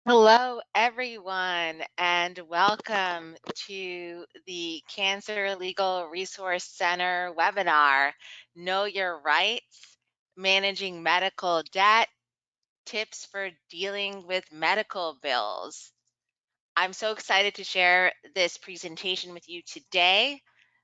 Hello, everyone, and welcome to the Cancer Legal Resource Center webinar, Know Your Rights, Managing Medical Debt, Tips for Dealing with Medical Bills. I'm so excited to share this presentation with you today.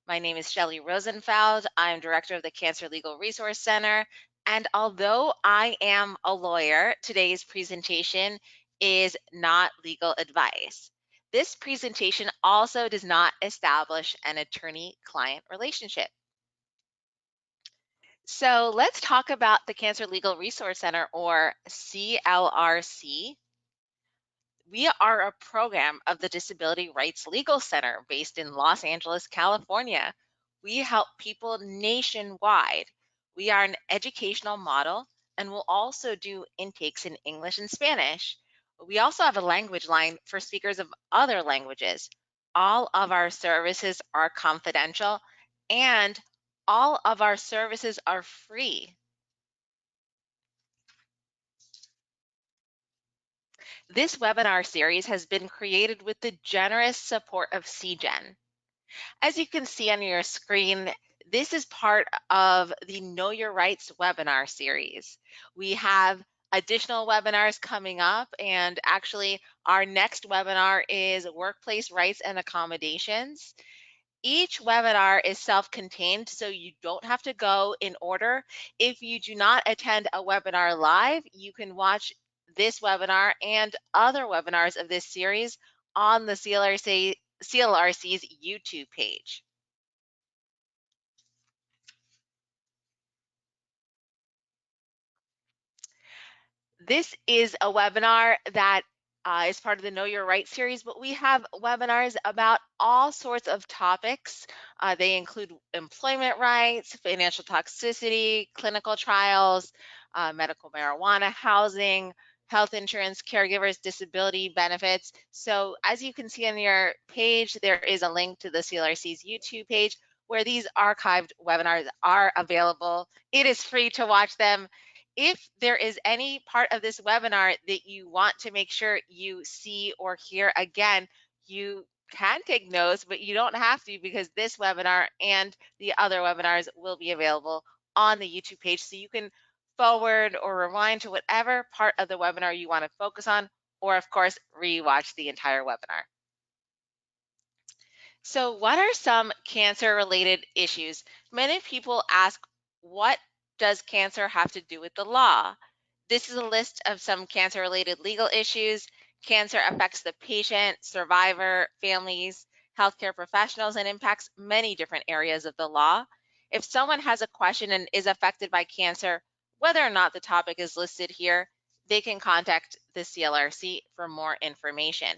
My name is Shelley Rosenfeld. I'm director of the Cancer Legal Resource Center. And although I am a lawyer, today's presentation is not legal advice. This presentation also does not establish an attorney-client relationship. So let's talk about the Cancer Legal Resource Center, or CLRC. We are a program of the Disability Rights Legal Center based in Los Angeles, California. We help people nationwide. We are an educational model and will also do intakes in English and Spanish. We also have a language line for speakers of other languages. All of our services are confidential and all of our services are free. This webinar series has been created with the generous support of CGen. As you can see on your screen, this is part of the Know Your Rights webinar series. We have additional webinars coming up, and actually our next webinar is Workplace Rights and Accommodations. Each webinar is self-contained, so you don't have to go in order. If you do not attend a webinar live, you can watch this webinar and other webinars of this series on the CLRC's YouTube page. This is a webinar that is part of the Know Your Rights series, but we have webinars about all sorts of topics. They include employment rights, financial toxicity, clinical trials, medical marijuana, housing, health insurance, caregivers, disability benefits. So as you can see on your page, there is a link to the CLRC's YouTube page where these archived webinars are available. It is free to watch them. If there is any part of this webinar that you want to make sure you see or hear again, you can take notes, but you don't have to, because this webinar and the other webinars will be available on the YouTube page. So you can forward or rewind to whatever part of the webinar you want to focus on, or of course, rewatch the entire webinar. So what are some cancer-related issues? Many people ask, what does cancer have to do with the law? This is a list of some cancer-related legal issues. Cancer affects the patient, survivor, families, healthcare professionals, and impacts many different areas of the law. If someone has a question and is affected by cancer, whether or not the topic is listed here, they can contact the CLRC for more information.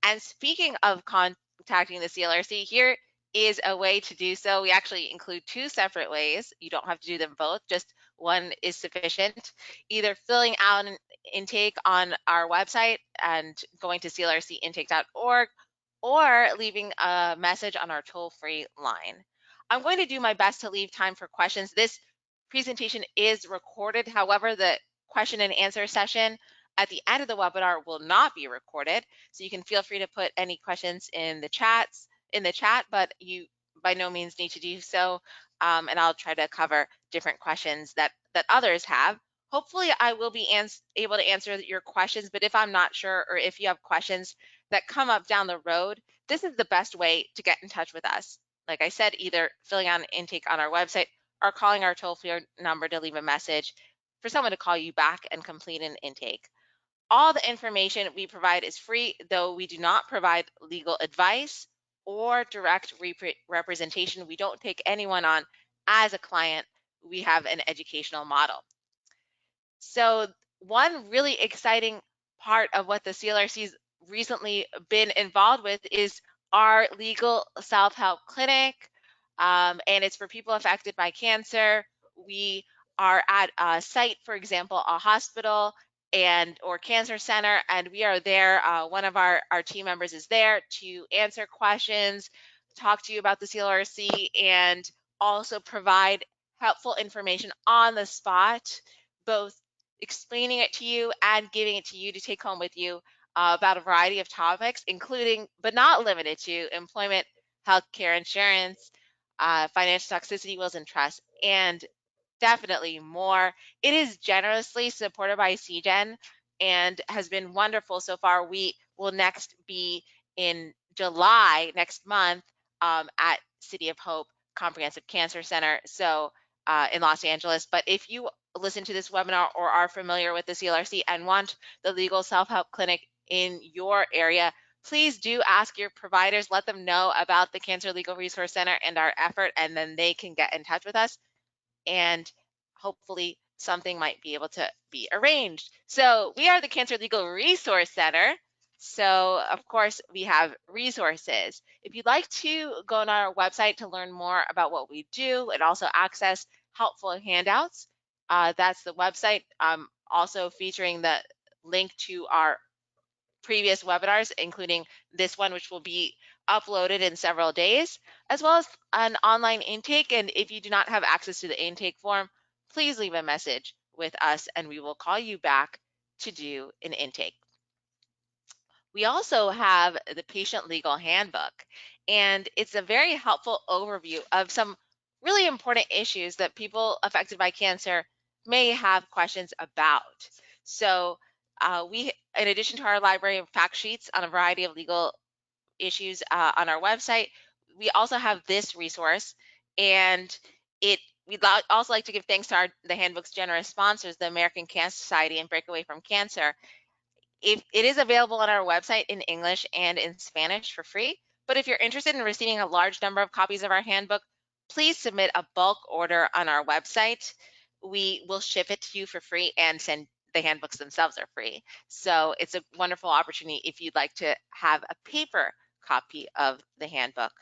And speaking of contacting the CLRC, here is a way to do so. We actually include two separate ways. You don't have to do them both, just one is sufficient. Either filling out an intake on our website and going to clrcintake.org, or leaving a message on our toll-free line. I'm going to do my best to leave time for questions. This presentation is recorded. However, the question and answer session at the end of the webinar will not be recorded. So you can feel free to put any questions in the chat, but you by no means need to do so. And I'll try to cover different questions that others have. Hopefully I will be able to answer your questions, but if I'm not sure, or if you have questions that come up down the road, this is the best way to get in touch with us. Like I said, either filling out an intake on our website or calling our toll-free number to leave a message for someone to call you back and complete an intake. All the information we provide is free, though we do not provide legal advice or direct representation. We don't take anyone on as a client. We have an educational model. So one really exciting part of what the CLRC's recently been involved with is our legal self-help clinic, and it's for people affected by cancer. We are at a site, for example, a hospital or cancer center, and we are there. One of our team members is there to answer questions, talk to you about the CLRC, and also provide helpful information on the spot, both explaining it to you and giving it to you to take home with you about a variety of topics, including but not limited to employment, healthcare insurance, financial toxicity, wills and trusts, and definitely more. It is generously supported by CGen and has been wonderful so far. We will next be in July next month at City of Hope Comprehensive Cancer Center, so in Los Angeles. But if you listen to this webinar or are familiar with the CLRC and want the legal self-help clinic in your area, please do ask your providers, let them know about the Cancer Legal Resource Center and our effort, and then they can get in touch with us, and hopefully something might be able to be arranged. So we are the Cancer Legal Resource Center. So of course we have resources. If you'd like to go on our website to learn more about what we do and also access helpful handouts, that's the website. Also featuring the link to our previous webinars, including this one, which will be uploaded in several days, as well as an online intake. And if you do not have access to the intake form, please leave a message with us and we will call you back to do an intake. We also have the Patient Legal Handbook, and it's a very helpful overview of some really important issues that people affected by cancer may have questions about. So we, in addition to our library of fact sheets on a variety of legal issues on our website, we also have this resource, and we'd also like to give thanks to the handbook's generous sponsors, the American Cancer Society and Breakaway from Cancer. It is available on our website in English and in Spanish for free, but if you're interested in receiving a large number of copies of our handbook, please submit a bulk order on our website. We will ship it to you for free and send the handbooks themselves are free. So it's a wonderful opportunity if you'd like to have a paper copy of the handbook.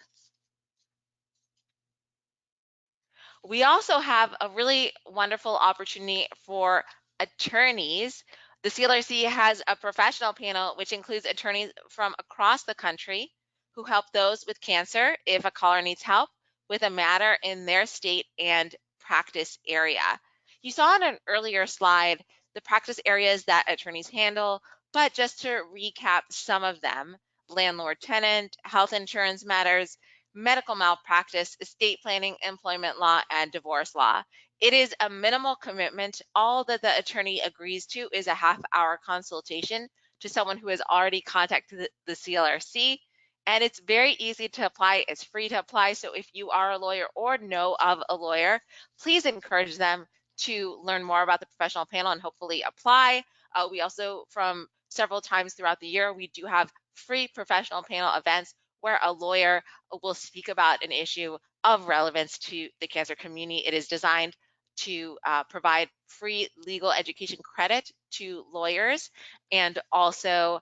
We also have a really wonderful opportunity for attorneys. The CLRC has a professional panel which includes attorneys from across the country who help those with cancer if a caller needs help with a matter in their state and practice area. You saw on an earlier slide the practice areas that attorneys handle, but just to recap some of them: landlord-tenant, health insurance matters, medical malpractice, estate planning, employment law, and divorce law. It is a minimal commitment. All that the attorney agrees to is a half-hour consultation to someone who has already contacted the CLRC, and it's very easy to apply. It's free to apply. So if you are a lawyer or know of a lawyer, please encourage them to learn more about the professional panel and hopefully apply. We also, from several times throughout the year, we do have free professional panel events where a lawyer will speak about an issue of relevance to the cancer community. It is designed to provide free legal education credit to lawyers, and also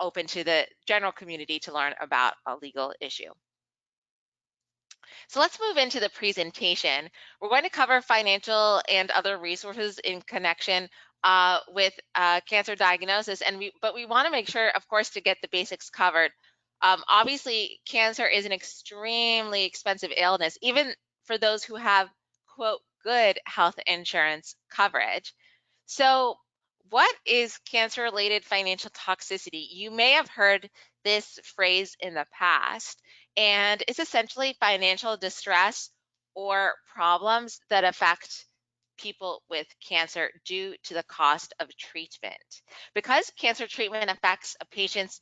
open to the general community to learn about a legal issue. So let's move into the presentation. We're going to cover financial and other resources in connection with cancer diagnosis, but we want to make sure, of course, to get the basics covered. Obviously, cancer is an extremely expensive illness, even for those who have, quote, good health insurance coverage. So what is cancer-related financial toxicity? You may have heard this phrase in the past, and it's essentially financial distress or problems that affect people with cancer due to the cost of treatment. Because cancer treatment affects a patient's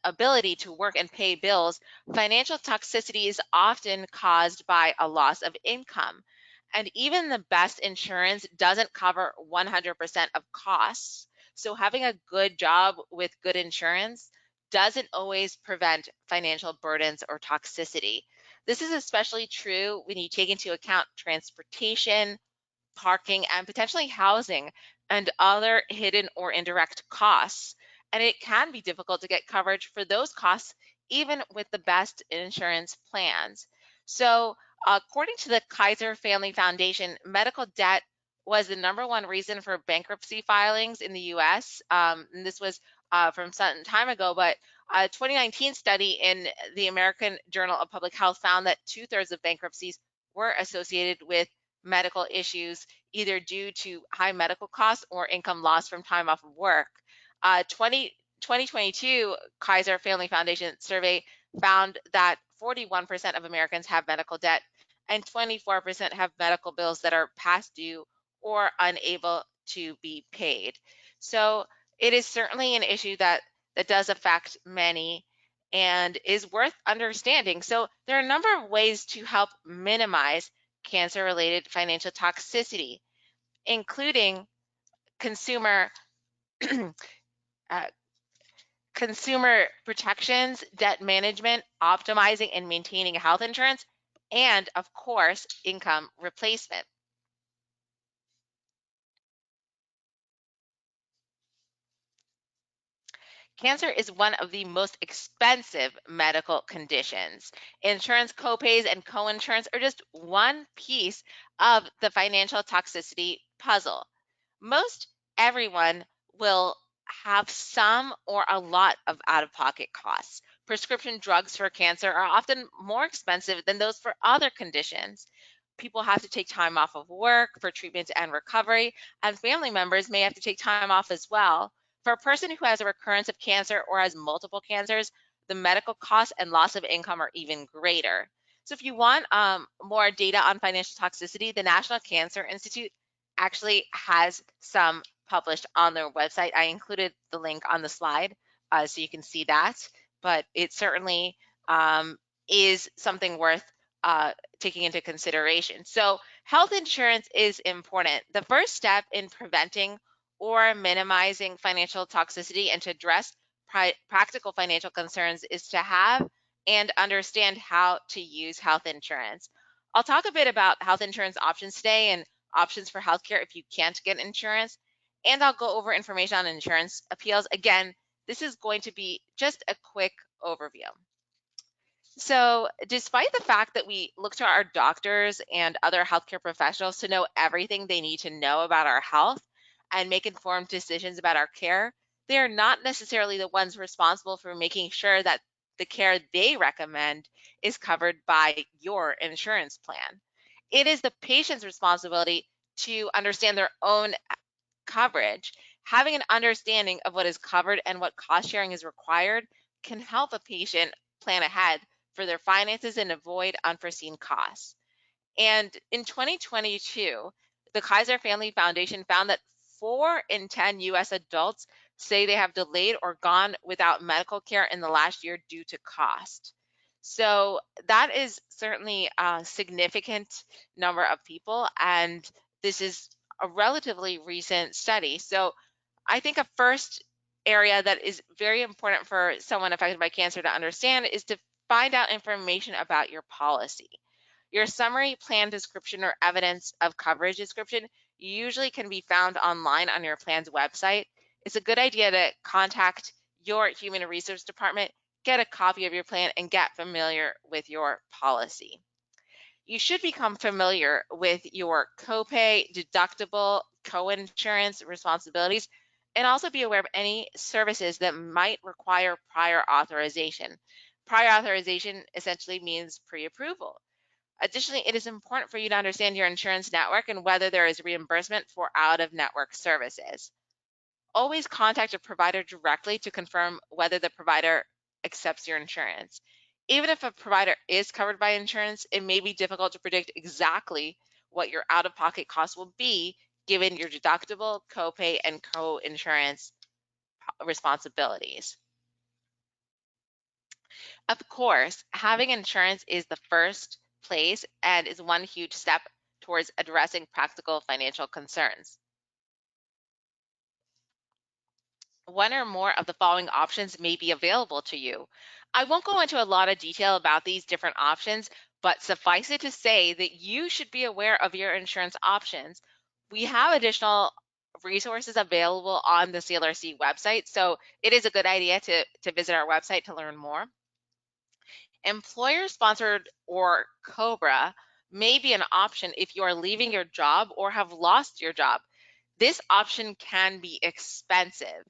ability to work and pay bills, financial toxicity is often caused by a loss of income. And even the best insurance doesn't cover 100% of costs. So having a good job with good insurance doesn't always prevent financial burdens or toxicity. This is especially true when you take into account transportation, parking, and potentially housing and other hidden or indirect costs. And it can be difficult to get coverage for those costs, even with the best insurance plans. So according to the Kaiser Family Foundation, medical debt was the #1 reason for bankruptcy filings in the US. And this was from some time ago, but a 2019 study in the American Journal of Public Health found that 2/3 of bankruptcies were associated with medical issues, either due to high medical costs or income loss from time off of work. 2022 Kaiser Family Foundation survey found that 41% of Americans have medical debt and 24% have medical bills that are past due or unable to be paid. So it is certainly an issue that does affect many and is worth understanding. So there are a number of ways to help minimize cancer-related financial toxicity, including consumer uh, consumer protections, debt management, optimizing and maintaining health insurance, and of course, income replacement. Cancer is one of the most expensive medical conditions. Insurance copays and coinsurance are just one piece of the financial toxicity puzzle. Most everyone will have some or a lot of out-of-pocket costs. Prescription drugs for cancer are often more expensive than those for other conditions. People have to take time off of work for treatment and recovery, and family members may have to take time off as well. For a person who has a recurrence of cancer or has multiple cancers, the medical costs and loss of income are even greater. So if you want more data on financial toxicity, the National Cancer Institute actually has some published on their website. I included the link on the slide so you can see that, but it certainly is something worth taking into consideration. So health insurance is important. The first step in preventing or minimizing financial toxicity and to address practical financial concerns is to have and understand how to use health insurance. I'll talk a bit about health insurance options today and options for healthcare if you can't get insurance. And I'll go over information on insurance appeals. Again, this is going to be just a quick overview. So, despite the fact that we look to our doctors and other healthcare professionals to know everything they need to know about our health and make informed decisions about our care, they are not necessarily the ones responsible for making sure that the care they recommend is covered by your insurance plan. It is the patient's responsibility to understand their own coverage. Having an understanding of what is covered and what cost sharing is required can help a patient plan ahead for their finances and avoid unforeseen costs. And in 2022, the Kaiser Family Foundation found that 4 in 10 US adults say they have delayed or gone without medical care in the last year due to cost. So that is certainly a significant number of people, and this is a relatively recent study. So I think a first area that is very important for someone affected by cancer to understand is to find out information about your policy. Your summary plan description or evidence of coverage description usually can be found online on your plan's website. It's a good idea to contact your human resource department, get a copy of your plan, and get familiar with your policy. You should become familiar with your copay, deductible, coinsurance responsibilities, and also be aware of any services that might require prior authorization. Prior authorization essentially means pre-approval. Additionally, it is important for you to understand your insurance network and whether there is reimbursement for out-of-network services. Always contact a provider directly to confirm whether the provider accepts your insurance. Even if a provider is covered by insurance, it may be difficult to predict exactly what your out-of-pocket costs will be given your deductible, copay, and co-insurance responsibilities. Of course, having insurance is the first place and is one huge step towards addressing practical financial concerns. One or more of the following options may be available to you. I won't go into a lot of detail about these different options, but suffice it to say that you should be aware of your insurance options. We have additional resources available on the CLRC website, so it is a good idea to visit our website to learn more. Employer-sponsored or COBRA may be an option if you are leaving your job or have lost your job. This option can be expensive,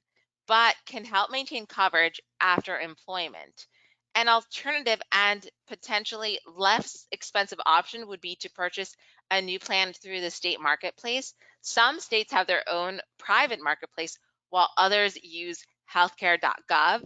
but can help maintain coverage after employment. An alternative and potentially less expensive option would be to purchase a new plan through the state marketplace. Some states have their own private marketplace, while others use healthcare.gov.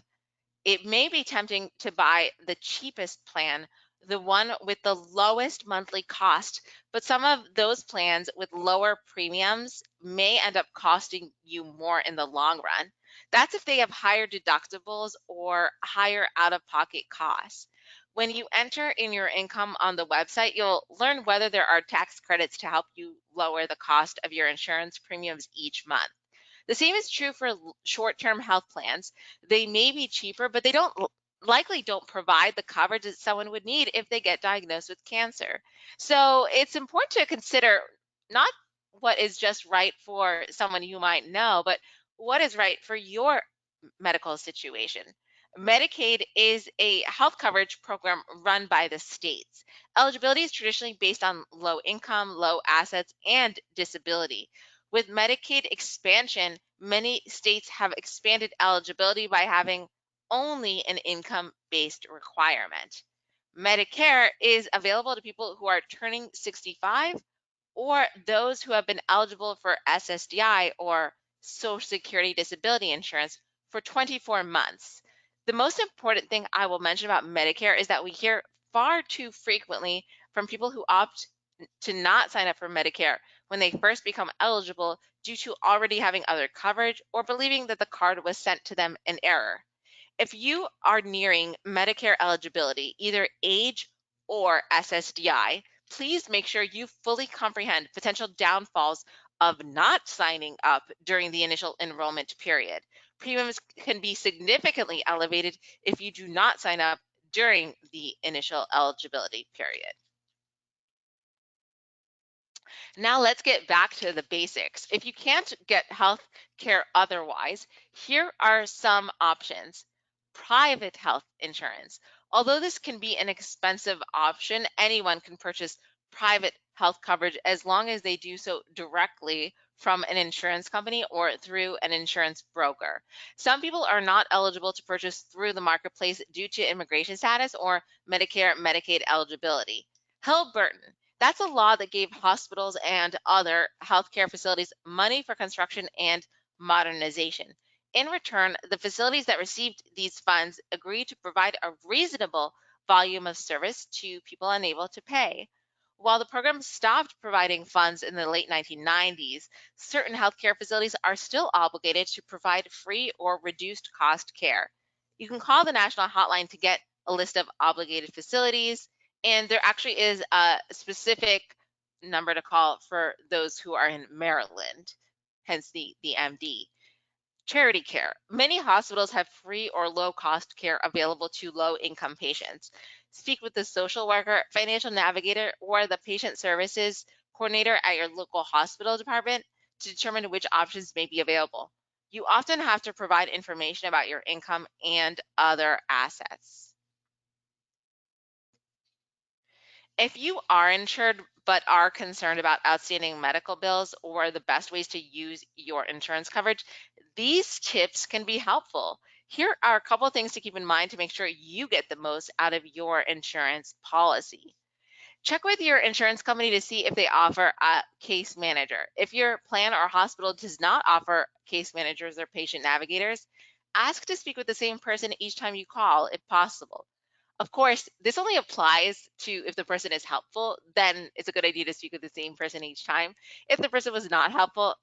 It may be tempting to buy the cheapest plan, the one with the lowest monthly cost, but some of those plans with lower premiums may end up costing you more in the long run. That's if they have higher deductibles or higher out-of-pocket costs. When you enter in your income on the website, you'll learn whether there are tax credits to help you lower the cost of your insurance premiums each month. The same is true for short-term health plans. They may be cheaper, but they don't likely don't provide the coverage that someone would need if they get diagnosed with cancer. So it's important to consider not what is just right for someone you might know, but what is right for your medical situation. Medicaid is a health coverage program run by the states. Eligibility is traditionally based on low income, low assets, and disability. With Medicaid expansion, many states have expanded eligibility by having only an income-based requirement. Medicare is available to people who are turning 65 or those who have been eligible for SSDI or Social Security Disability Insurance for 24 months. The most important thing I will mention about Medicare is that we hear far too frequently from people who opt to not sign up for Medicare when they first become eligible due to already having other coverage or believing that the card was sent to them in error. If you are nearing Medicare eligibility, either age or SSDI, please make sure you fully comprehend potential downfalls of not signing up during the initial enrollment period. Premiums can be significantly elevated if you do not sign up during the initial eligibility period. Now let's get back to the basics. If you can't get health care otherwise, here are some options. Private health insurance. Although this can be an expensive option, anyone can purchase private health coverage as long as they do so directly from an insurance company or through an insurance broker. Some people are not eligible to purchase through the marketplace due to immigration status or Medicare, Medicaid eligibility. Burton. That's a law that gave hospitals and other healthcare facilities money for construction and modernization. In return, the facilities that received these funds agreed to provide a reasonable volume of service to people unable to pay. While the program stopped providing funds in the late 1990s, certain healthcare facilities are still obligated to provide free or reduced cost care. You can call the national hotline to get a list of obligated facilities, and there actually is a specific number to call for those who are in Maryland, hence the MD. Charity care. Many hospitals have free or low cost care available to low income patients. Speak with the social worker, financial navigator, or the patient services coordinator at your local hospital department to determine which options may be available. You often have to provide information about your income and other assets. If you are insured but are concerned about outstanding medical bills or the best ways to use your insurance coverage, these tips can be helpful. Here are a couple of things to keep in mind to make sure you get the most out of your insurance policy. Check with your insurance company to see if they offer a case manager. If your plan or hospital does not offer case managers or patient navigators, ask to speak with the same person each time you call if possible. Of course, this only applies to if the person is helpful, then it's a good idea to speak with the same person each time. If the person was not helpful,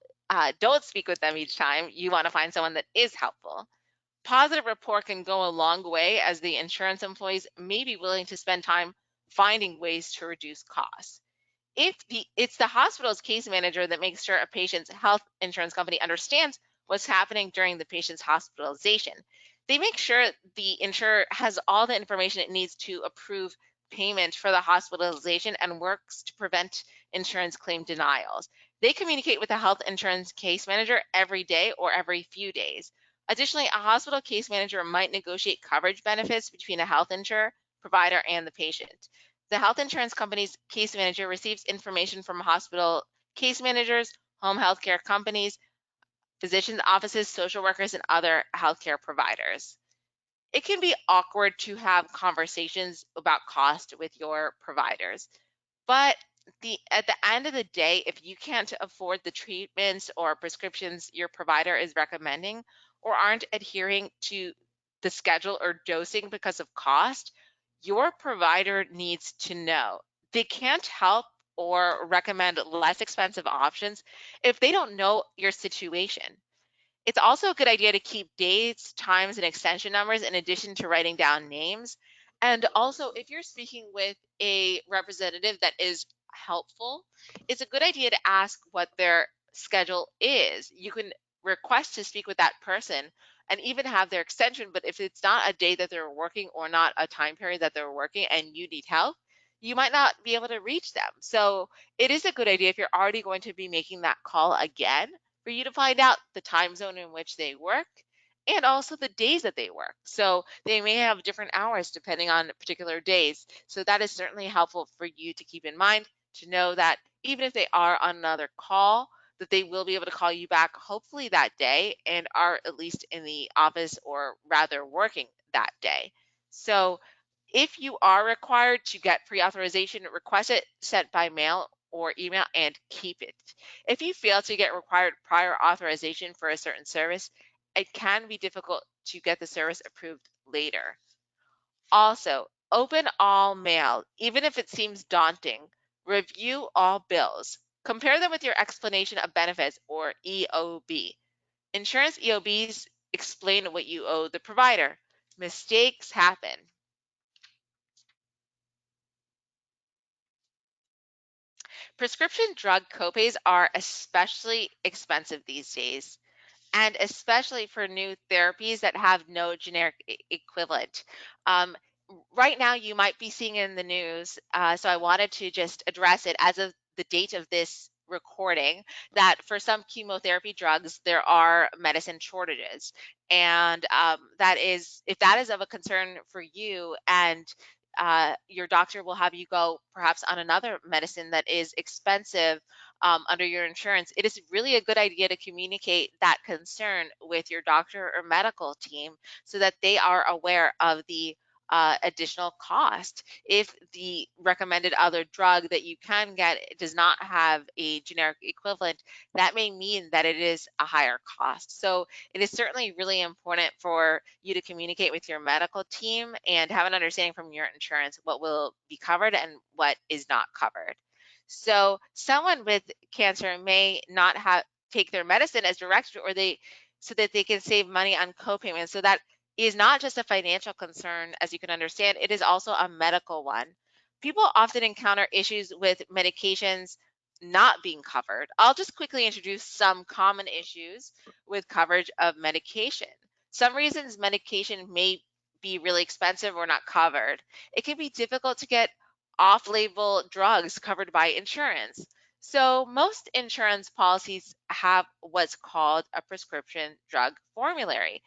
don't speak with them each time. You want to find someone that is helpful. Positive rapport can go a long way as the insurance employees may be willing to spend time finding ways to reduce costs. If it's the hospital's case manager that makes sure a patient's health insurance company understands what's happening during the patient's hospitalization. They make sure the insurer has all the information it needs to approve payment for the hospitalization and works to prevent insurance claim denials. They communicate with the health insurance case manager every day or every few days. Additionally, a hospital case manager might negotiate coverage benefits between a health insurer, provider, and the patient. The health insurance company's case manager receives information from hospital case managers, home healthcare companies, physicians' offices, social workers, and other healthcare providers. It can be awkward to have conversations about cost with your providers, but At the end of the day, if you can't afford the treatments or prescriptions your provider is recommending or aren't adhering to the schedule or dosing because of cost, your provider needs to know. They can't help or recommend less expensive options if they don't know your situation. It's also a good idea to keep dates, times, and extension numbers in addition to writing down names. And also, if you're speaking with a representative that is helpful, it's a good idea to ask what their schedule is. You can request to speak with that person and even have their extension, but if it's not a day that they're working or not a time period that they're working and you need help, you might not be able to reach them. So it is a good idea if you're already going to be making that call again for you to find out the time zone in which they work and also the days that they work. So they may have different hours depending on particular days. So that is certainly helpful for you to keep in mind, to know that even if they are on another call, that they will be able to call you back hopefully that day and are at least in the office or rather working that day. So if you are required to get pre-authorization, request it sent by mail or email and keep it. If you fail to get required prior authorization for a certain service, it can be difficult to get the service approved later. Also, open all mail, even if it seems daunting. Review all bills. Compare them with your explanation of benefits or EOB. Insurance EOBs explain what you owe the provider. Mistakes happen. Prescription drug copays are especially expensive these days, and especially for new therapies that have no generic equivalent. Um, right now, you might be seeing in the news, so I wanted to just address it as of the date of this recording, that for some chemotherapy drugs, there are medicine shortages. And that is, if that is of a concern for you and your doctor will have you go perhaps on another medicine that is expensive under your insurance, it is really a good idea to communicate that concern with your doctor or medical team so that they are aware of the additional cost. If the recommended other drug that you can get does not have a generic equivalent, that may mean that it is a higher cost. So it is certainly really important for you to communicate with your medical team and have an understanding from your insurance what will be covered and what is not covered. So someone with cancer may not have take their medicine as directed, or they so that they can save money on copayments. So that is not just a financial concern, as you can understand, it is also a medical one. People often encounter issues with medications not being covered. I'll just quickly introduce some common issues with coverage of medication. Some reasons medication may be really expensive or not covered. It can be difficult to get off-label drugs covered by insurance. So most insurance policies have what's called a prescription drug formulary.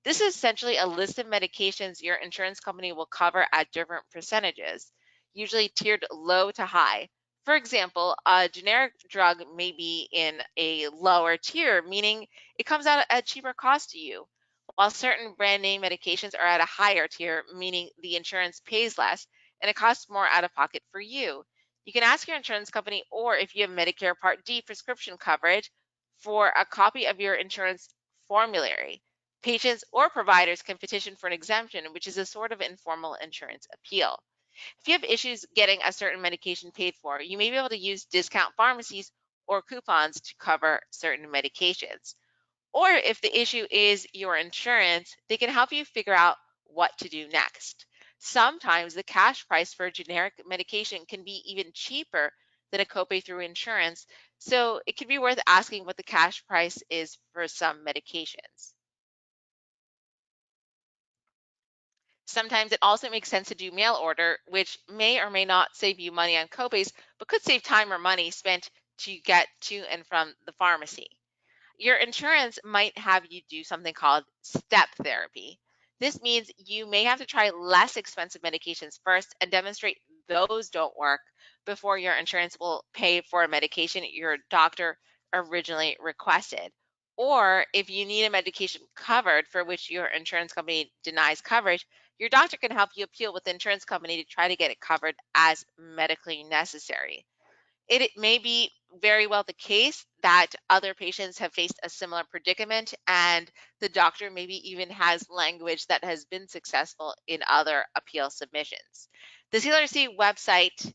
This is essentially a list of medications your insurance company will cover at different percentages, usually tiered low to high. For example, a generic drug may be in a lower tier, meaning it comes out at a cheaper cost to you, while certain brand name medications are at a higher tier, meaning the insurance pays less and it costs more out of pocket for you. You can ask your insurance company, or if you have Medicare Part D prescription coverage, for a copy of your insurance formulary. Patients or providers can petition for an exemption, which is a sort of informal insurance appeal. If you have issues getting a certain medication paid for, you may be able to use discount pharmacies or coupons to cover certain medications. Or if the issue is your insurance, they can help you figure out what to do next. Sometimes the cash price for a generic medication can be even cheaper than a copay through insurance, so it can be worth asking what the cash price is for some medications. Sometimes it also makes sense to do mail order, which may or may not save you money on copays, but could save time or money spent to get to and from the pharmacy. Your insurance might have you do something called step therapy. This means you may have to try less expensive medications first and demonstrate those don't work before your insurance will pay for a medication your doctor originally requested. Or if you need a medication covered for which your insurance company denies coverage, your doctor can help you appeal with the insurance company to try to get it covered as medically necessary. It may be very well the case that other patients have faced a similar predicament, and the doctor maybe even has language that has been successful in other appeal submissions. The CLRC website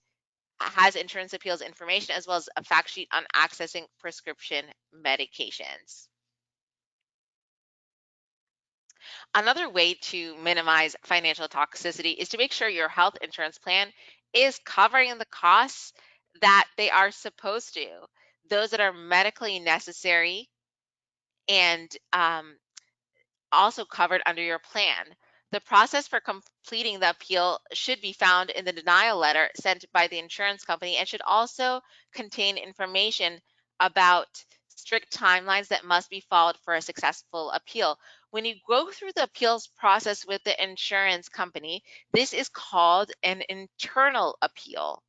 has insurance appeals information as well as a fact sheet on accessing prescription medications. Another way to minimize financial toxicity is to make sure your health insurance plan is covering the costs that they are supposed to, those that are medically necessary and also covered under your plan. The process for completing the appeal should be found in the denial letter sent by the insurance company and should also contain information about strict timelines that must be followed for a successful appeal. When you go through the appeals process with the insurance company, this is called an internal appeal.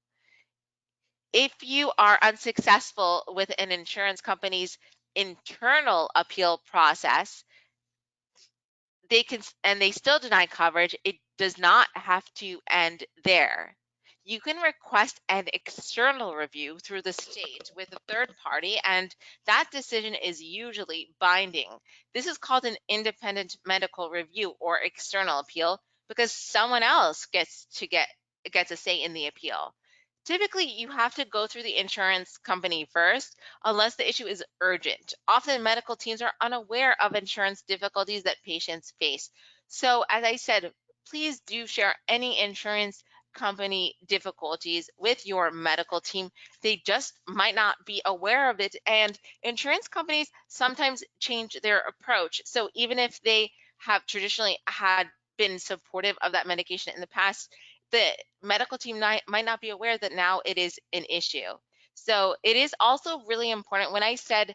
If you are unsuccessful with an insurance company's internal appeal process, they can and they still deny coverage, it does not have to end there. You can request an external review through the state with a third party, and that decision is usually binding. This is called an independent medical review or external appeal because someone else gets a say in the appeal. Typically, you have to go through the insurance company first unless the issue is urgent. Often, medical teams are unaware of insurance difficulties that patients face. So, as I said, please do share any insurance company difficulties with your medical team. They just might not be aware of it. And insurance companies sometimes change their approach. So, even if they have traditionally had been supportive of that medication in the past, the medical team might not be aware that now it is an issue. So it is also really important. When I said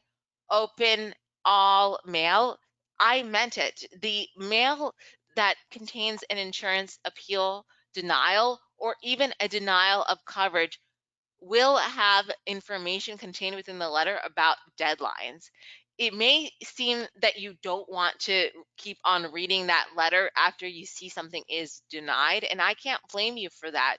open all mail, I meant it. The mail that contains an insurance appeal denial or even a denial of coverage will have information contained within the letter about deadlines. It may seem that you don't want to keep on reading that letter after you see something is denied, and I can't blame you for that.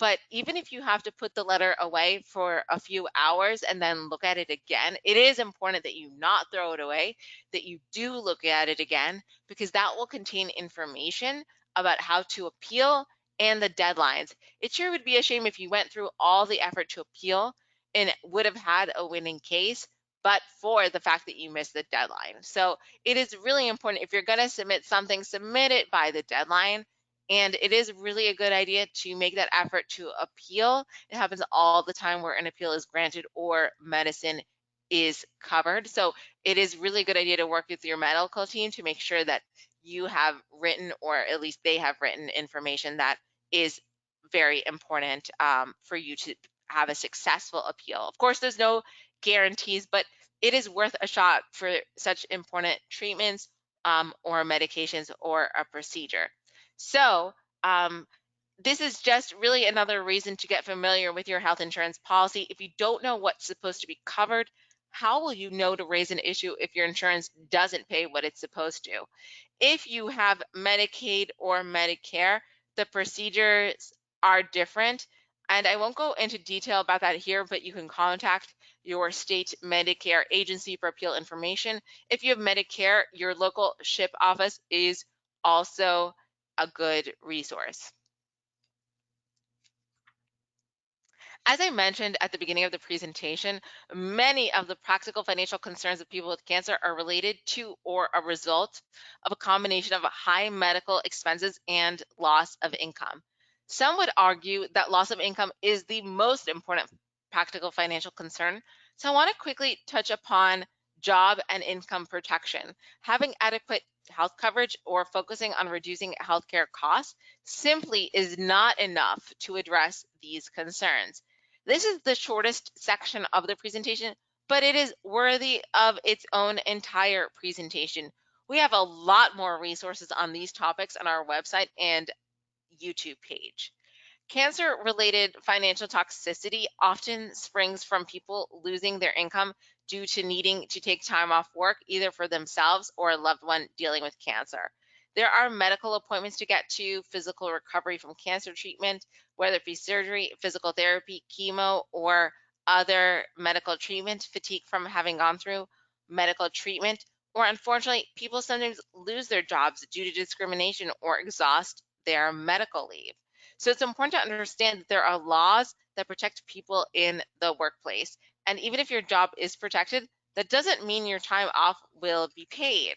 But even if you have to put the letter away for a few hours and then look at it again, it is important that you not throw it away, that you do look at it again, because that will contain information about how to appeal and the deadlines. It sure would be a shame if you went through all the effort to appeal and would have had a winning case, but for the fact that you missed the deadline. So it is really important if you're going to submit something, submit it by the deadline. And it is really a good idea to make that effort to appeal. It happens all the time where an appeal is granted or medicine is covered. So it is really a good idea to work with your medical team to make sure that you have written, or at least they have written, information that is very important for you to have a successful appeal. Of course, there's no guarantees, but it is worth a shot for such important treatments or medications or a procedure. So this is just really another reason to get familiar with your health insurance policy. If you don't know what's supposed to be covered, how will you know to raise an issue if your insurance doesn't pay what it's supposed to? If you have Medicaid or Medicare, the procedures are different. And I won't go into detail about that here, but you can contact your state Medicare agency for appeal information. If you have Medicare, your local SHIP office is also a good resource. As I mentioned at the beginning of the presentation, many of the practical financial concerns of people with cancer are related to or a result of a combination of high medical expenses and loss of income. Some would argue that loss of income is the most important practical financial concern. So I want to quickly touch upon job and income protection. Having adequate health coverage or focusing on reducing healthcare costs simply is not enough to address these concerns. This is the shortest section of the presentation, but it is worthy of its own entire presentation. We have a lot more resources on these topics on our website and YouTube page. Cancer-related financial toxicity often springs from people losing their income due to needing to take time off work, either for themselves or a loved one dealing with cancer. There are medical appointments to get to, physical recovery from cancer treatment, whether it be surgery, physical therapy, chemo, or other medical treatment, fatigue from having gone through medical treatment, or unfortunately, people sometimes lose their jobs due to discrimination or exhaust their medical leave. So it's important to understand that there are laws that protect people in the workplace. And even if your job is protected, that doesn't mean your time off will be paid.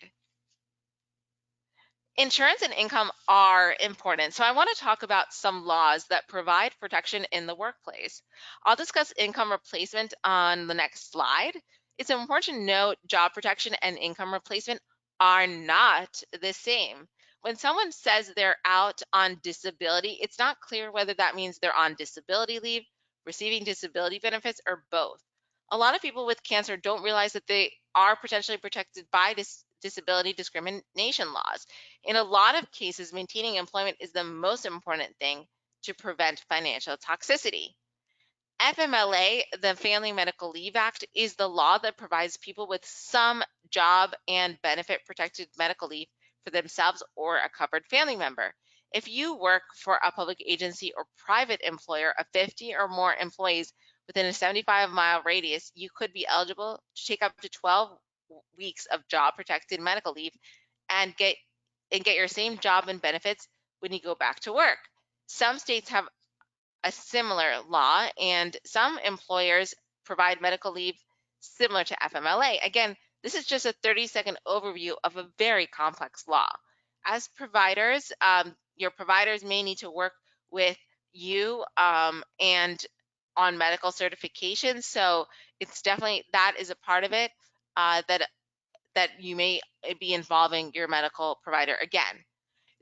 Insurance and income are important. So I want to talk about some laws that provide protection in the workplace. I'll discuss income replacement on the next slide. It's important to note job protection and income replacement are not the same. When someone says they're out on disability, it's not clear whether that means they're on disability leave, receiving disability benefits, or both. A lot of people with cancer don't realize that they are potentially protected by disability discrimination laws. In a lot of cases, maintaining employment is the most important thing to prevent financial toxicity. FMLA, the Family Medical Leave Act, is the law that provides people with some job and benefit protected medical leave for themselves or a covered family member. If you work for a public agency or private employer of 50 or more employees within a 75-mile radius, you could be eligible to take up to 12 weeks of job protected medical leave and get your same job and benefits when you go back to work. Some states have a similar law, and some employers provide medical leave similar to FMLA. Again, this is just a 30-second overview of a very complex law. As providers, your providers may need to work with you and on medical certification. So it's definitely, that is a part of it that you may be involving your medical provider again.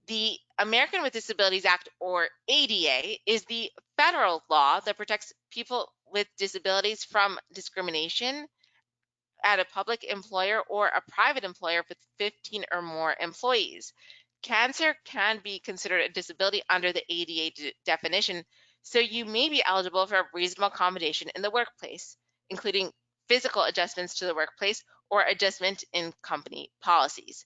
The American with Disabilities Act, or ADA, is the federal law that protects people with disabilities from discrimination at a public employer or a private employer with 15 or more employees. Cancer can be considered a disability under the ADA definition, so you may be eligible for a reasonable accommodation in the workplace, including physical adjustments to the workplace or adjustment in company policies.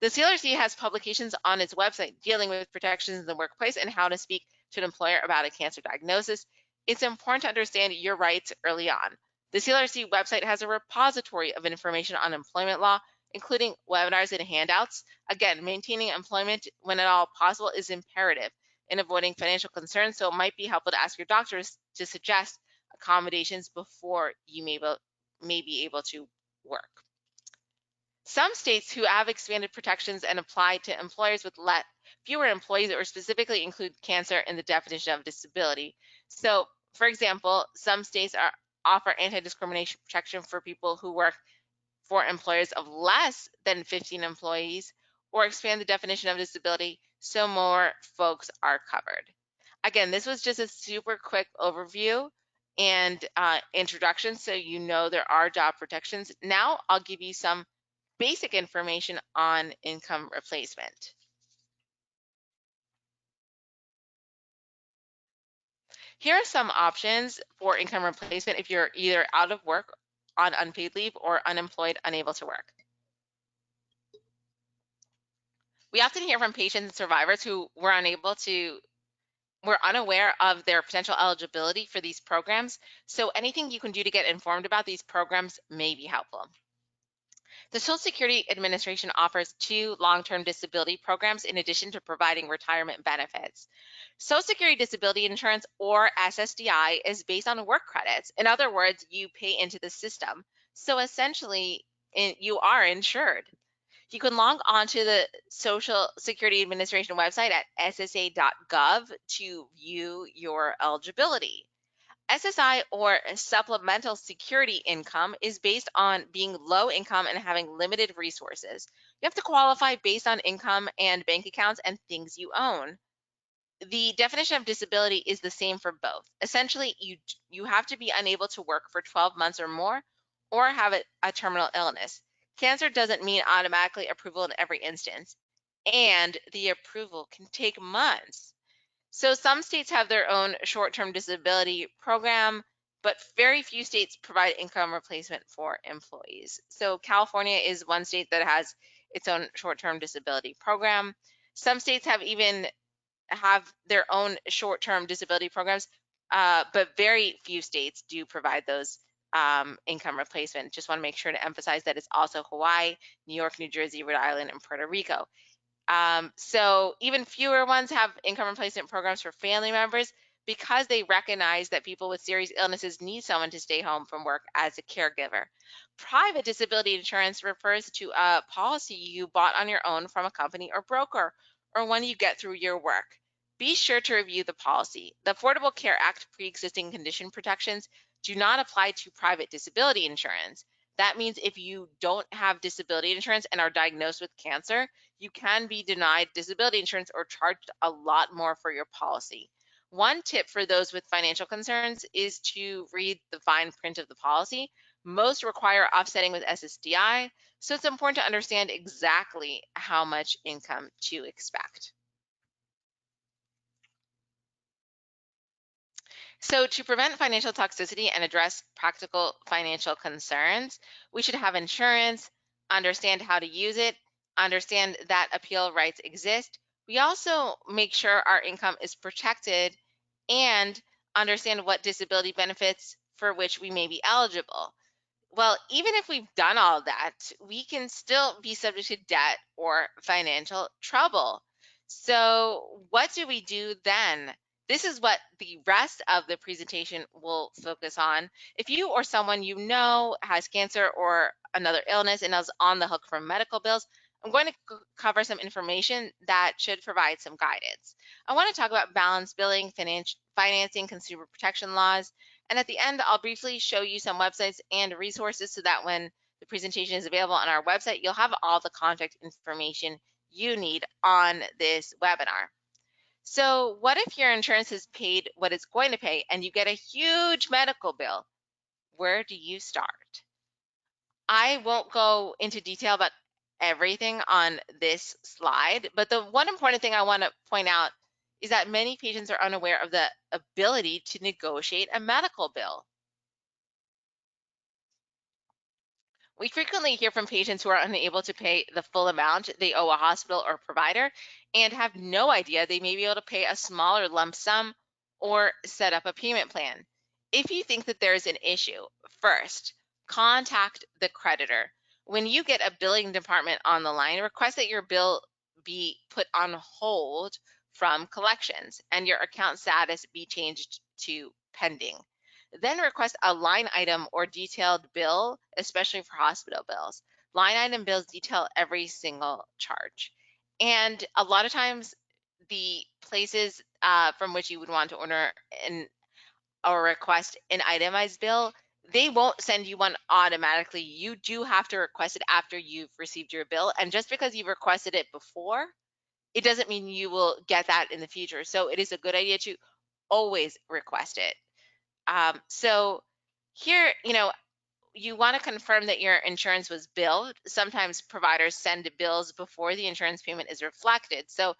The CLRC has publications on its website dealing with protections in the workplace and how to speak to an employer about a cancer diagnosis. It's important to understand your rights early on. The CLRC website has a repository of information on employment law, including webinars and handouts. Again, maintaining employment when at all possible is imperative in avoiding financial concerns, so it might be helpful to ask your doctors to suggest accommodations before you may be able to work. Some states who have expanded protections and apply to employers with fewer employees or specifically include cancer in the definition of disability. So, for example, some states offer anti-discrimination protection for people who work for employers of less than 15 employees, or expand the definition of disability so more folks are covered. Again, this was just a super quick overview and introduction, so you know there are job protections. Now I'll give you some basic information on income replacement. Here are some options for income replacement if you're either out of work on unpaid leave or unemployed, unable to work. We often hear from patients and survivors who were unaware of their potential eligibility for these programs. So anything you can do to get informed about these programs may be helpful. The Social Security Administration offers 2 long-term disability programs in addition to providing retirement benefits. Social Security Disability Insurance, or SSDI, is based on work credits. In other words, you pay into the system. So essentially, you are insured. You can log on to the Social Security Administration website at ssa.gov to view your eligibility. SSI, or supplemental security income, is based on being low income and having limited resources. You have to qualify based on income and bank accounts and things you own. The definition of disability is the same for both. Essentially, you have to be unable to work for 12 months or more, or have a terminal illness. Cancer doesn't mean automatically approval in every instance, and the approval can take months. So some states have their own short-term disability program, but very few states provide income replacement for employees. So California is one state that has its own short-term disability program. Some states have their own short-term disability programs but very few states do provide those income replacement. Just want to make sure to emphasize that it's also Hawaii, New York, New Jersey, Rhode Island, and Puerto Rico. So even fewer ones have income replacement programs for family members because they recognize that people with serious illnesses need someone to stay home from work as a caregiver. Private disability insurance refers to a policy you bought on your own from a company or broker, or one you get through your work. Be sure to review the policy. The Affordable Care Act pre-existing condition protections do not apply to private disability insurance. That means if you don't have disability insurance and are diagnosed with cancer, you can be denied disability insurance or charged a lot more for your policy. One tip for those with financial concerns is to read the fine print of the policy. Most require offsetting with SSDI, so it's important to understand exactly how much income to expect. So to prevent financial toxicity and address practical financial concerns, we should have insurance, understand how to use it, understand that appeal rights exist. We also make sure our income is protected and understand what disability benefits for which we may be eligible. Well, even if we've done all that, we can still be subject to debt or financial trouble. So, what do we do then? This is what the rest of the presentation will focus on. If you or someone you know has cancer or another illness and is on the hook for medical bills, I'm going to cover some information that should provide some guidance. I want to talk about balance billing, financing, consumer protection laws, and at the end, I'll briefly show you some websites and resources so that when the presentation is available on our website, you'll have all the contact information you need on this webinar. So what if your insurance has paid what it's going to pay and you get a huge medical bill? Where do you start? I won't go into detail about everything on this slide, but the one important thing I want to point out is that many patients are unaware of the ability to negotiate a medical bill. We frequently hear from patients who are unable to pay the full amount they owe a hospital or provider and have no idea they may be able to pay a smaller lump sum or set up a payment plan. If you think that there is an issue, first, contact the creditor. When you get a billing department on the line, request that your bill be put on hold from collections and your account status be changed to pending. Then request a line item or detailed bill, especially for hospital bills. Line item bills detail every single charge. And a lot of times, the places from which you would want to order or request an itemized bill, they won't send you one automatically. You do have to request it after you've received your bill. And just because you've requested it before, it doesn't mean you will get that in the future. So it is a good idea to always request it. So here, you want to confirm that your insurance was billed. Sometimes providers send bills before the insurance payment is reflected. So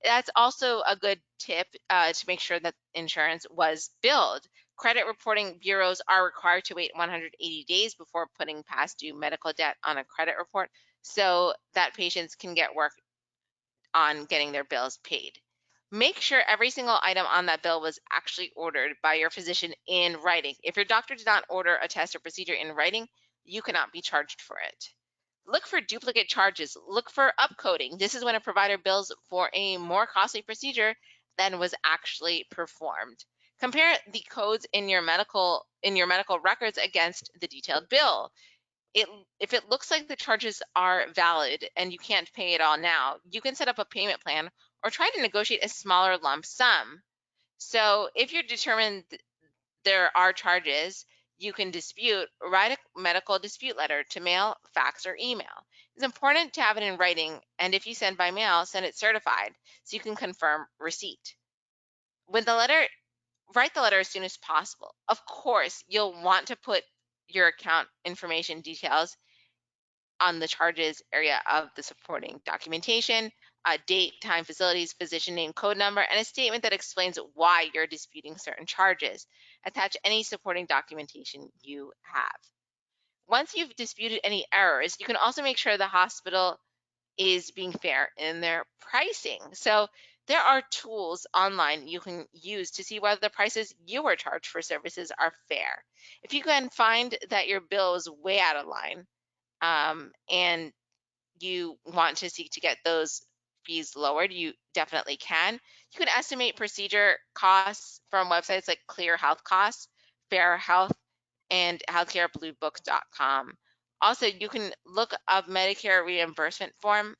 that's also a good tip to make sure that insurance was billed. Credit reporting bureaus are required to wait 180 days before putting past due medical debt on a credit report so that patients can get work on getting their bills paid. Make sure every single item on that bill was actually ordered by your physician in writing. If your doctor did not order a test or procedure in writing, you cannot be charged for it. Look for duplicate charges. Look for upcoding. This is when a provider bills for a more costly procedure than was actually performed. Compare the codes in your medical records against the detailed bill. If it looks like the charges are valid and you can't pay it all now, you can set up a payment plan or try to negotiate a smaller lump sum. So if you're determined there are charges you can dispute, write a medical dispute letter to mail, fax, or email. It's important to have it in writing, and if you send by mail, send it certified so you can confirm receipt. When the letter, write the letter as soon as possible. Of course, you'll want to put your account information details on the charges area of the supporting documentation, date, time, facilities, physician name, code number, and a statement that explains why you're disputing certain charges. Attach any supporting documentation you have. Once you've disputed any errors, you can also make sure the hospital is being fair in their pricing. So There are tools online you can use to see whether the prices you were charged for services are fair. If you can find that your bill is way out of line, and you want to seek to get those fees lowered, you definitely can. You can estimate procedure costs from websites like Clear Health Costs, Fair Health, and healthcarebluebook.com. Also, you can look up Medicare reimbursement form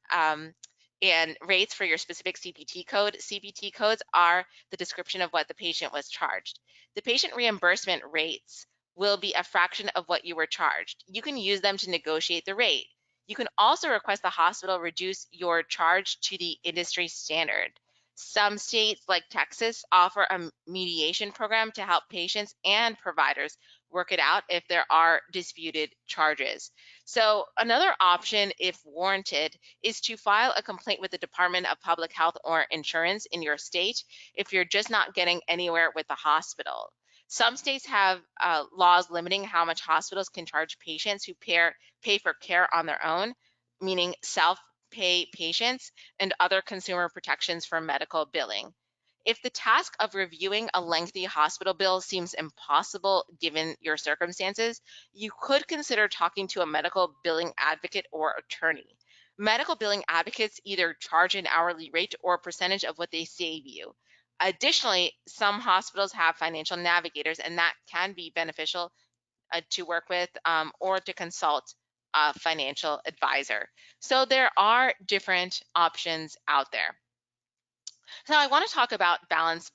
and rates for your specific CPT code. CPT codes are the description of what the patient was charged. The patient reimbursement rates will be a fraction of what you were charged. You can use them to negotiate the rate. You can also request the hospital reduce your charge to the industry standard. Some states, like Texas, offer a mediation program to help patients and providers work it out if there are disputed charges. So another option, if warranted, is to file a complaint with the Department of Public Health or Insurance in your state if you're just not getting anywhere with the hospital. Some states have laws limiting how much hospitals can charge patients who pay for care on their own, meaning self-pay patients, and other consumer protections for medical billing. If the task of reviewing a lengthy hospital bill seems impossible given your circumstances, you could consider talking to a medical billing advocate or attorney. Medical billing advocates either charge an hourly rate or a percentage of what they save you. Additionally, some hospitals have financial navigators, and that can be beneficial to work with or to consult a financial advisor. So there are different options out there. So I want to talk about balance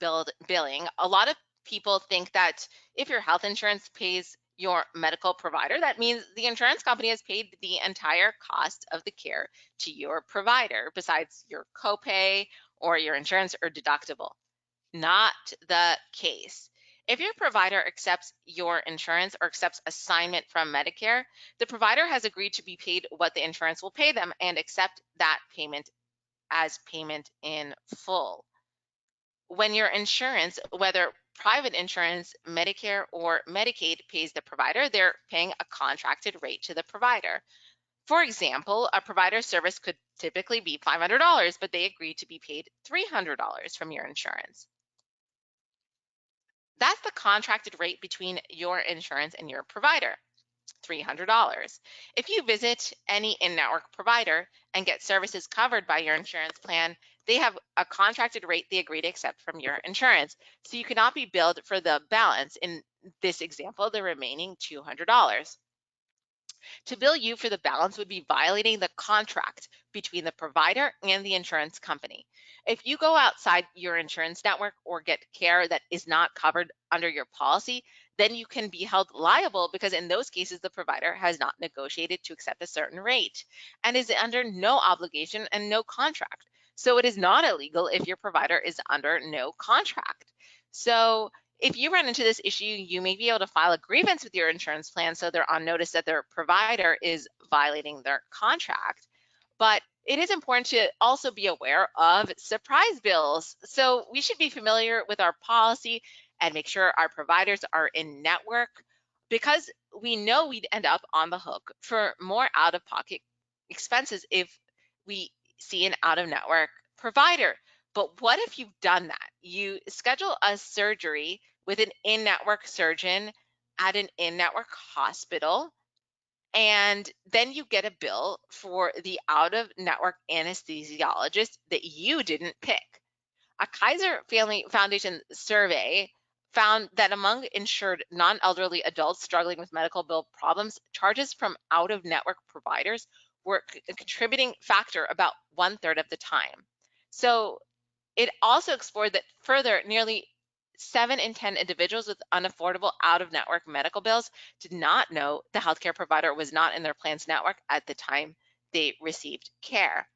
billing. A lot of people think that if your health insurance pays your medical provider, that means the insurance company has paid the entire cost of the care to your provider, besides your copay or your insurance or deductible. Not the case. If your provider accepts your insurance or accepts assignment from Medicare, the provider has agreed to be paid what the insurance will pay them and accept that payment as payment in full. When your insurance, whether private insurance, Medicare, or Medicaid, pays the provider, they're paying a contracted rate to the provider. For example, a provider service could typically be $500, but they agree to be paid $300 from your insurance. That's the contracted rate between your insurance and your provider. $300. If you visit any in-network provider and get services covered by your insurance plan, they have a contracted rate they agree to accept from your insurance. So you cannot be billed for the balance, in this example, the remaining $200. To bill you for the balance would be violating the contract between the provider and the insurance company. If you go outside your insurance network or get care that is not covered under your policy, then you can be held liable because in those cases, the provider has not negotiated to accept a certain rate and is under no obligation and no contract. So it is not illegal if your provider is under no contract. So if you run into this issue, you may be able to file a grievance with your insurance plan so they're on notice that their provider is violating their contract. But it is important to also be aware of surprise bills. So we should be familiar with our policy and make sure our providers are in network, because we know we'd end up on the hook for more out-of-pocket expenses if we see an out-of-network provider. But what if you've done that? You schedule a surgery with an in-network surgeon at an in-network hospital, and then you get a bill for the out-of-network anesthesiologist that you didn't pick. A Kaiser Family Foundation survey found that among insured non-elderly adults struggling with medical bill problems, charges from out-of-network providers were a contributing factor about 1/3 of the time. So it also explored that further, nearly 7 in 10 individuals with unaffordable out-of-network medical bills did not know the healthcare provider was not in their plan's network at the time they received care.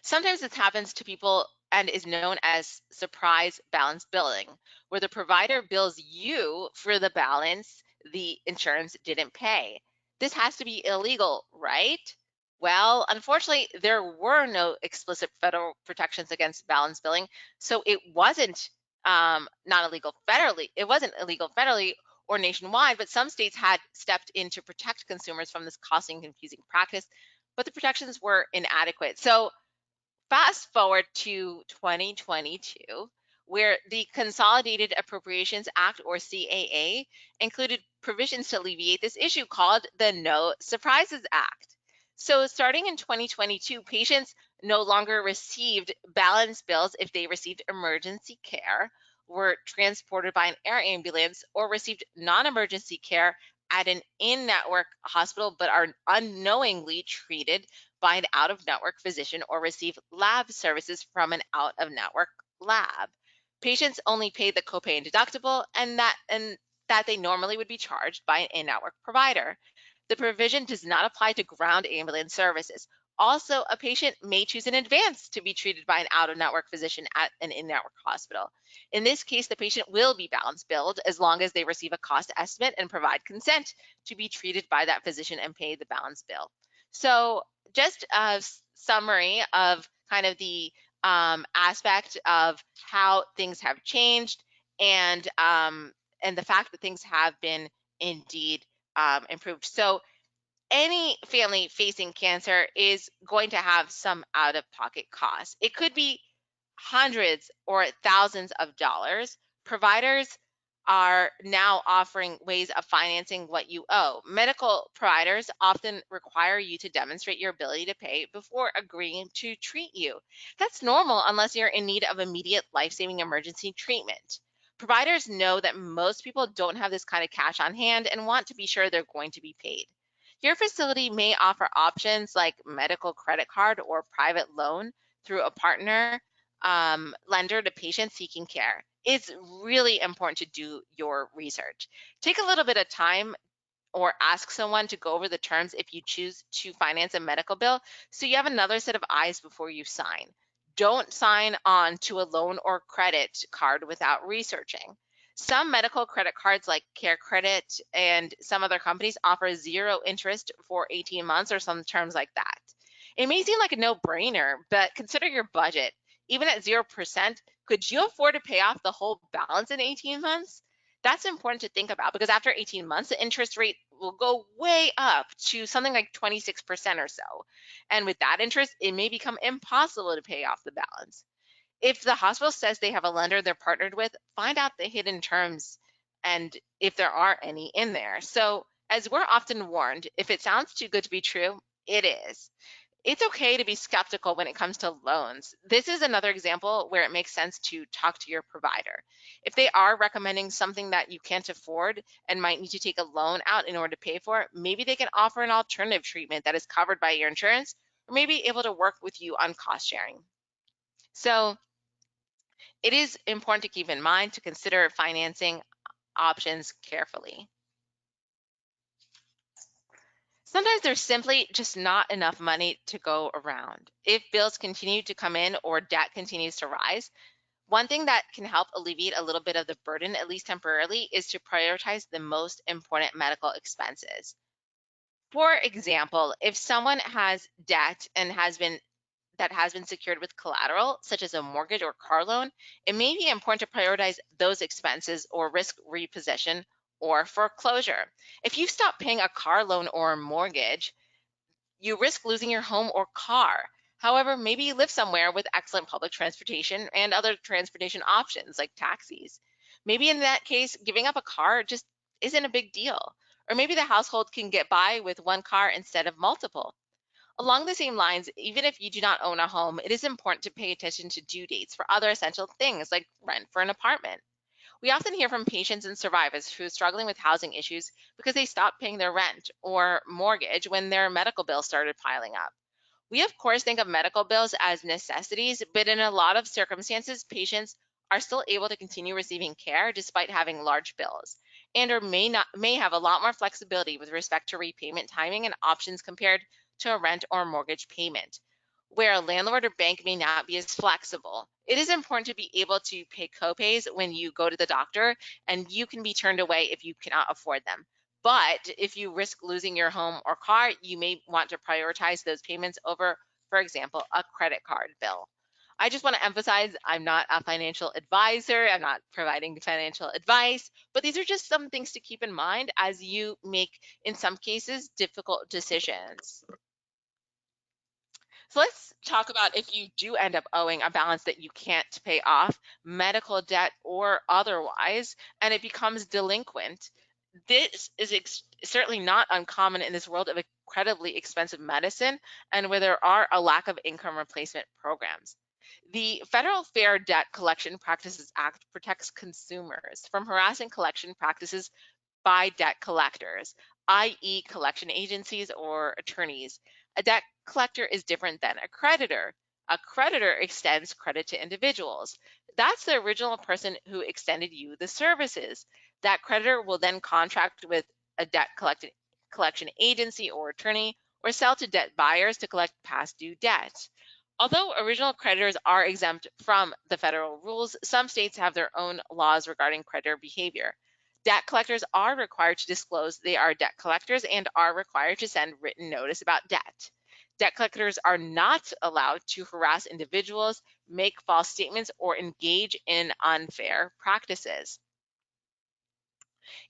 Sometimes this happens to people and is known as surprise balance billing, where the provider bills you for the balance the insurance didn't pay. This has to be illegal, right? Well, unfortunately, there were no explicit federal protections against balance billing, so it wasn't not illegal federally. It wasn't illegal federally or nationwide, but some states had stepped in to protect consumers from this costly and confusing practice, but the protections were inadequate. So Fast forward to 2022, where the Consolidated Appropriations Act, or CAA, included provisions to alleviate this issue called the No Surprises Act. So, starting in 2022, patients no longer received balance bills if they received emergency care, were transported by an air ambulance, or received non emergency care at an in network hospital but are unknowingly treated by an out of network physician or receive lab services from an out of network lab. Patients only pay the copay and deductible and that they normally would be charged by an in-network provider. The provision does not apply to ground ambulance services. Also, a patient may choose in advance to be treated by an out of network physician at an in network hospital. In this case, the patient will be balance billed as long as they receive a cost estimate and provide consent to be treated by that physician and pay the balance bill. So, just a summary of kind of the aspect of how things have changed and the fact that things have been indeed improved. So any family facing cancer is going to have some out of pocket costs. It could be hundreds or thousands of dollars. Providers are now offering ways of financing what you owe. Medical providers often require you to demonstrate your ability to pay before agreeing to treat you. That's normal unless you're in need of immediate life-saving emergency treatment. Providers know that most people don't have this kind of cash on hand and want to be sure they're going to be paid. Your facility may offer options like medical credit card or private loan through a partner lender to patients seeking care. It's really important to do your research. Take a little bit of time or ask someone to go over the terms if you choose to finance a medical bill so you have another set of eyes before you sign. Don't sign on to a loan or credit card without researching. Some medical credit cards like Care Credit and some other companies offer zero interest for 18 months or some terms like that. It may seem like a no-brainer, but consider your budget. Even at 0%, could you afford to pay off the whole balance in 18 months? That's important to think about because after 18 months, the interest rate will go way up to something like 26% or so. And with that interest, it may become impossible to pay off the balance. If the hospital says they have a lender they're partnered with, find out the hidden terms and if there are any in there. So, as we're often warned, if it sounds too good to be true, it is. It's okay to be skeptical when it comes to loans. This is another example where it makes sense to talk to your provider. If they are recommending something that you can't afford and might need to take a loan out in order to pay for it, maybe they can offer an alternative treatment that is covered by your insurance or maybe able to work with you on cost sharing. So it is important to keep in mind to consider financing options carefully. Sometimes there's simply just not enough money to go around. If bills continue to come in or debt continues to rise, one thing that can help alleviate a little bit of the burden, at least temporarily, is to prioritize the most important medical expenses. For example, if someone has debt and has been secured with collateral, such as a mortgage or car loan, it may be important to prioritize those expenses or risk repossession or foreclosure. If you stop paying a car loan or a mortgage, you risk losing your home or car. However, maybe you live somewhere with excellent public transportation and other transportation options like taxis. Maybe in that case, giving up a car just isn't a big deal. Or maybe the household can get by with one car instead of multiple. Along the same lines, even if you do not own a home, it is important to pay attention to due dates for other essential things like rent for an apartment. We often hear from patients and survivors who are struggling with housing issues because they stopped paying their rent or mortgage when their medical bills started piling up. We, of course, think of medical bills as necessities, but in a lot of circumstances, patients are still able to continue receiving care despite having large bills, and or may have a lot more flexibility with respect to repayment timing and options compared to a rent or mortgage payment, where a landlord or bank may not be as flexible. It is important to be able to pay copays when you go to the doctor, and you can be turned away if you cannot afford them. But if you risk losing your home or car, you may want to prioritize those payments over, for example, a credit card bill. I just want to emphasize I'm not a financial advisor. I'm not providing financial advice, but these are just some things to keep in mind as you make, in some cases, difficult decisions. So let's talk about if you do end up owing a balance that you can't pay off, medical debt or otherwise, and it becomes delinquent. This is certainly not uncommon in this world of incredibly expensive medicine and where there are a lack of income replacement programs. The Federal Fair Debt Collection Practices Act protects consumers from harassing collection practices by debt collectors, i.e., collection agencies or attorneys. A debt collector is different than a creditor. A creditor extends credit to individuals. That's the original person who extended you the services. That creditor will then contract with a debt collection agency or attorney or sell to debt buyers to collect past due debt. Although original creditors are exempt from the federal rules, some states have their own laws regarding creditor behavior. Debt collectors are required to disclose they are debt collectors and are required to send written notice about debt. Debt collectors are not allowed to harass individuals, make false statements, or engage in unfair practices.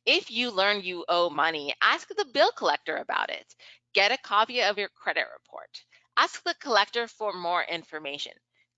If you learn you owe money, ask the bill collector about it. Get a copy of your credit report. Ask the collector for more information.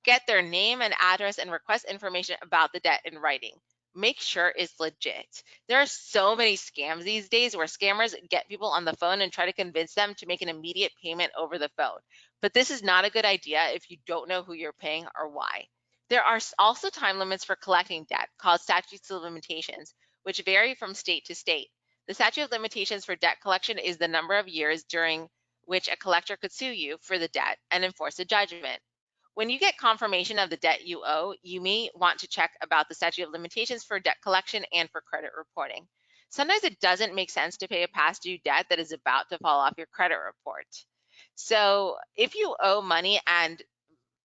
Get their name and address and request information about the debt in writing. Make sure it's legit. There are so many scams these days where scammers get people on the phone and try to convince them to make an immediate payment over the phone. But this is not a good idea if you don't know who you're paying or why. There are also time limits for collecting debt called statutes of limitations, which vary from state to state. The statute of limitations for debt collection is the number of years during which a collector could sue you for the debt and enforce a judgment. When you get confirmation of the debt you owe, you may want to check about the statute of limitations for debt collection and for credit reporting. Sometimes it doesn't make sense to pay a past due debt that is about to fall off your credit report. So if you owe money and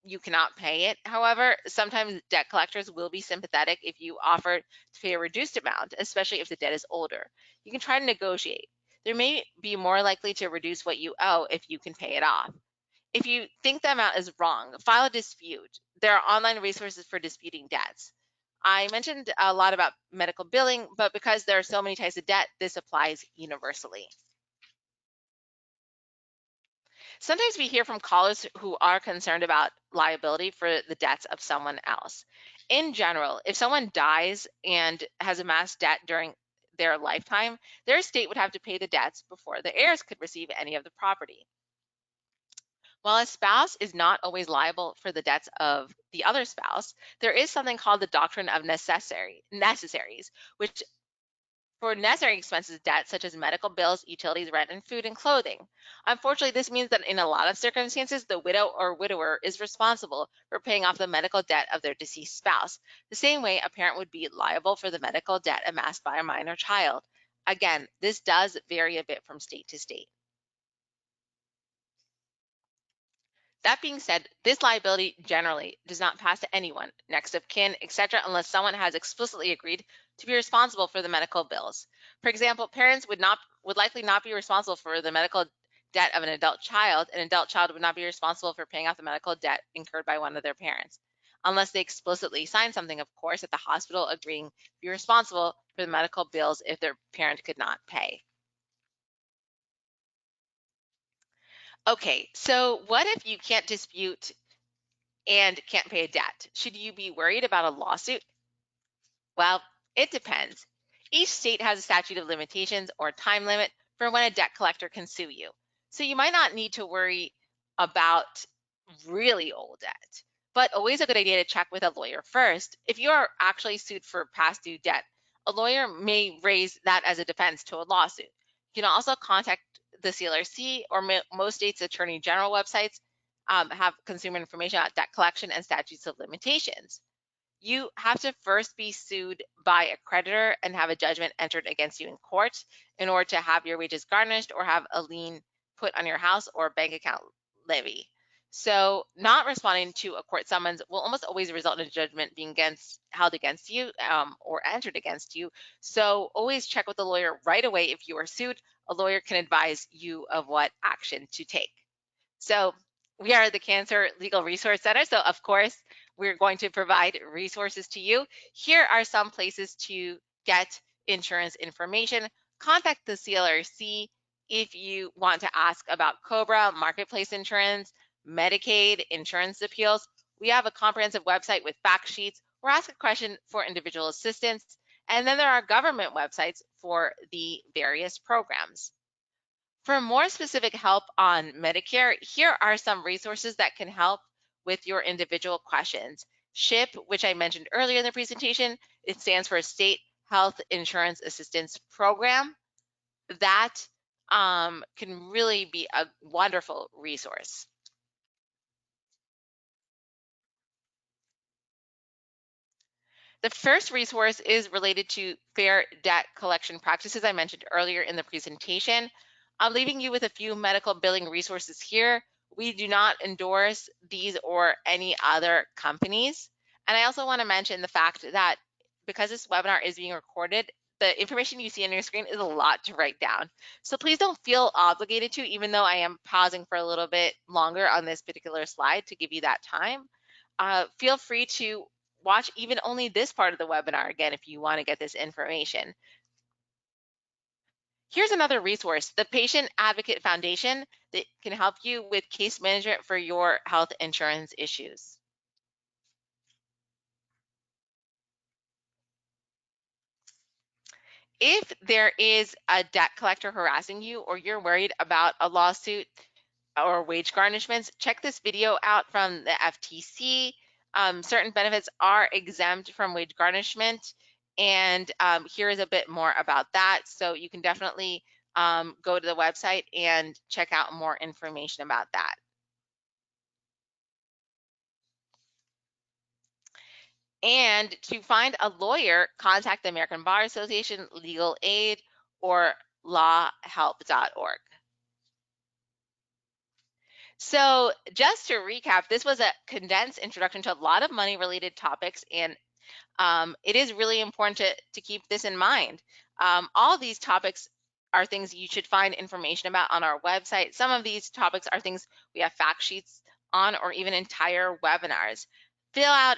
you cannot pay it. However, sometimes debt collectors will be sympathetic if you offer to pay a reduced amount, especially if the debt is older. You can try to negotiate. They may be more likely to reduce what you owe if you can pay it off. If you think the amount is wrong, file a dispute. There are online resources for disputing debts. I mentioned a lot about medical billing, but because there are so many types of debt, this applies universally. Sometimes we hear from callers who are concerned about liability for the debts of someone else. In general, if someone dies and has amassed debt during their lifetime, their estate would have to pay the debts before the heirs could receive any of the property. While a spouse is not always liable for the debts of the other spouse, there is something called the doctrine of necessaries, which for necessary expenses debt such as medical bills, utilities, rent, and food and clothing. Unfortunately, this means that in a lot of circumstances, the widow or widower is responsible for paying off the medical debt of their deceased spouse, the same way a parent would be liable for the medical debt amassed by a minor child. Again, this does vary a bit from state to state. That being said, this liability generally does not pass to anyone, next of kin, etc., unless someone has explicitly agreed to be responsible for the medical bills. For example, parents would likely not be responsible for the medical debt of an adult child. An adult child would not be responsible for paying off the medical debt incurred by one of their parents, unless they explicitly sign something, of course, at the hospital agreeing to be responsible for the medical bills if their parent could not pay. Okay, so what if you can't dispute and can't pay a debt? Should you be worried about a lawsuit? Well, it depends. Each state has a statute of limitations or time limit for when a debt collector can sue you. So you might not need to worry about really old debt, but always a good idea to check with a lawyer first. If you are actually sued for past due debt, a lawyer may raise that as a defense to a lawsuit. You can also contact the CLRC or most states' attorney general websites have consumer information about debt collection and statutes of limitations. You have to first be sued by a creditor and have a judgment entered against you in court in order to have your wages garnished or have a lien put on your house or bank account levy. So not responding to a court summons will almost always result in a judgment being held against you or entered against you. So always check with the lawyer right away. If you are sued, a lawyer can advise you of what action to take. So we are the Cancer Legal Resource Center. So of course, we're going to provide resources to you. Here are some places to get insurance information. Contact the CLRC if you want to ask about COBRA, marketplace insurance, Medicaid, insurance appeals, we have a comprehensive website with fact sheets or ask a question for individual assistance. And then there are government websites for the various programs. For more specific help on Medicare, here are some resources that can help with your individual questions. SHIP, which I mentioned earlier in the presentation, it stands for State Health Insurance Assistance Program. That can really be a wonderful resource. The first resource is related to fair debt collection practices I mentioned earlier in the presentation. I'm leaving you with a few medical billing resources here. We do not endorse these or any other companies. And I also want to mention the fact that because this webinar is being recorded, the information you see on your screen is a lot to write down. So please don't feel obligated to, even though I am pausing for a little bit longer on this particular slide to give you that time. Feel free to watch even only this part of the webinar again if you want to get this information. Here's another resource, the Patient Advocate Foundation, that can help you with case management for your health insurance issues. If there is a debt collector harassing you or you're worried about a lawsuit or wage garnishments, check this video out from the FTC. Certain benefits are exempt from wage garnishment, and here is a bit more about that. So you can definitely go to the website and check out more information about that. And to find a lawyer, contact the American Bar Association, Legal Aid, or lawhelp.org. So just to recap, this was a condensed introduction to a lot of money-related topics, and it is really important to keep this in mind. All these topics are things you should find information about on our website. Some of these topics are things we have fact sheets on or even entire webinars. Fill out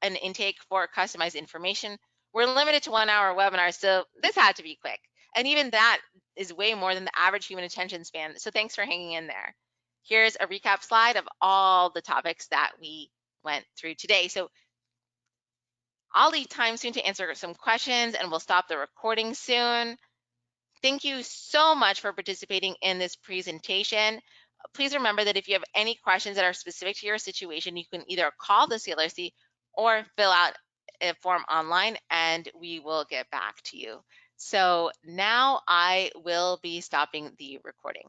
an intake for customized information. We're limited to 1 hour webinars, so this had to be quick. And even that is way more than the average human attention span. So thanks for hanging in there. Here's a recap slide of all the topics that we went through today. So I'll leave time soon to answer some questions, and we'll stop the recording soon. Thank you so much for participating in this presentation. Please remember that if you have any questions that are specific to your situation, you can either call the CLRC or fill out a form online, and we will get back to you. So now I will be stopping the recording.